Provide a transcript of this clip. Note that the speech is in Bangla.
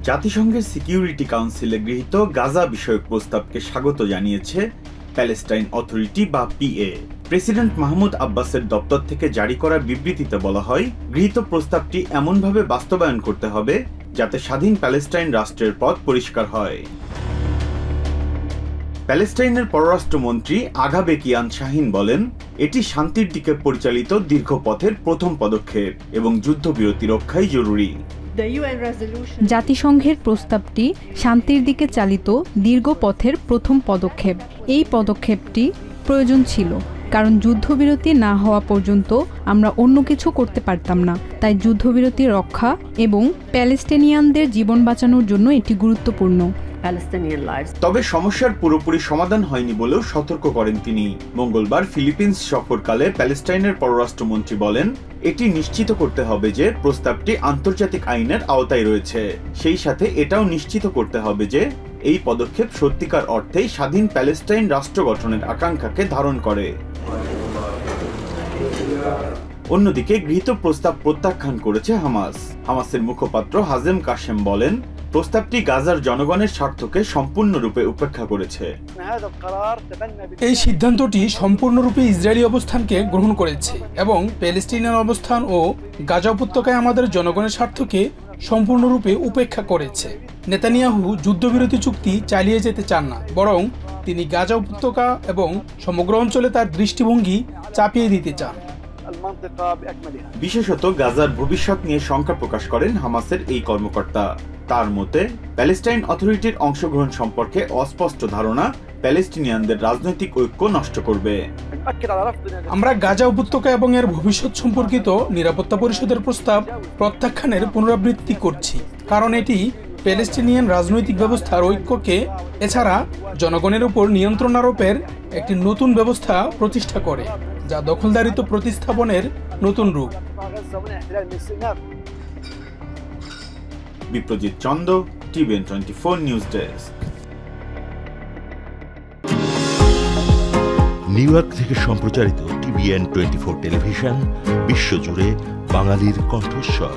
জাতিসংঘের সিকিউরিটি কাউন্সিলে গৃহীত গাজা বিষয়ক প্রস্তাবকে স্বাগত জানিয়েছে প্যালেস্টাইন অথরিটি বা পিএ। প্রেসিডেন্ট মাহমুদ আব্বাসের দপ্তর থেকে জারি করা বিবৃতিতে বলা হয়, গৃহীত প্রস্তাবটি এমনভাবে বাস্তবায়ন করতে হবে যাতে স্বাধীন প্যালেস্টাইন রাষ্ট্রের পথ পরিষ্কার হয়। প্যালেস্টাইনের পররাষ্ট্রমন্ত্রী আগা বেকিয়ান শাহিন বলেন, এটি শান্তির দিকে পরিচালিত দীর্ঘ পথের প্রথম পদক্ষেপ এবং যুদ্ধবিরতি রক্ষাই জরুরি। জাতিসংঘের প্রস্তাবটি শান্তির দিকে চালিত দীর্ঘ পথের প্রথম পদক্ষেপ। এই পদক্ষেপটি প্রয়োজন ছিল, কারণ যুদ্ধবিরতি না হওয়া পর্যন্ত আমরা অন্য কিছু করতে পারতাম না। তাই যুদ্ধবিরতি রক্ষা এবং প্যালেস্টিনিয়ানদের জীবন বাঁচানোর জন্য এটি গুরুত্বপূর্ণ। তবে সমস্যার পুরোপুরি সমাধান হয়নি বলেও সতর্ক করেন তিনি। মঙ্গলবার ফিলিপিন্স সফরকালে প্যালেস্টাইনের পররাষ্ট্রমন্ত্রী বলেন, এটি নিশ্চিত করতে হবে যে প্রস্তাবটি আন্তর্জাতিক আইনের আওতায় রয়েছে। সেই সাথে এটাও নিশ্চিত করতে হবে যে এই পদক্ষেপ সত্যিকার অর্থেই স্বাধীন প্যালেস্টাইন রাষ্ট্র গঠনের আকাঙ্ক্ষাকে ধারণ করে। অন্যদিকে গৃহীত প্রস্তাব প্রত্যাখ্যান করেছে হামাসের মুখপাত্র হাজেম কাশেম বলেন, প্রস্তাবটি গাজার জনগণের স্বার্থকে সম্পূর্ণরূপে উপেক্ষা করেছে। এই সিদ্ধান্তটি সম্পূর্ণরূপে ইসরায়েলি অবস্থানকে গ্রহণ করেছে এবং প্যালেস্টিনিয়ান অবস্থান ও গাজা উপত্যকায় আমাদের জনগণের স্বার্থকে সম্পূর্ণরূপে উপেক্ষা করেছে। নেতানিয়াহু যুদ্ধবিরতি চুক্তি চালিয়ে যেতে চান না, বরং তিনি গাজা উপত্যকা এবং সমগ্র অঞ্চলে তার দৃষ্টিভঙ্গি চাপিয়ে দিতে চান। বিশেষত গাজার ভবিষ্যৎ নিয়ে শঙ্কা প্রকাশ করেন হামাসের এই কর্মকর্তা। তার মতে, প্যালেস্টাইন অথরিটির অংশগ্রহণ সম্পর্কে অস্পষ্ট ধারণা প্যালেস্টিনিয়ানদের রাজনৈতিক ঐক্য নষ্ট করবে। আমরা গাজা উপত্যকা এবং এর ভবিষ্যৎ সম্পর্কিত নিরাপত্তা পরিষদের প্রস্তাব প্রত্যাখ্যানের পুনরাবৃত্তি করছি, কারণ এটি প্যালেস্টিনিয়ান রাজনৈতিক ব্যবস্থার ঐক্যকে এছাড়া জনগণের উপর নিয়ন্ত্রণ আরোপের একটি নতুন ব্যবস্থা প্রতিষ্ঠা করে, যা দখলদারিত্ব প্রতিস্থাপনের নতুন রূপ। Biprajit Chanda, TVN 24 news desk. New York থেকে সম্প্রচারিত টিভিএন 24 টেলিভিশন বিশ্বজুড়ে বাঙালির কণ্ঠস্বর।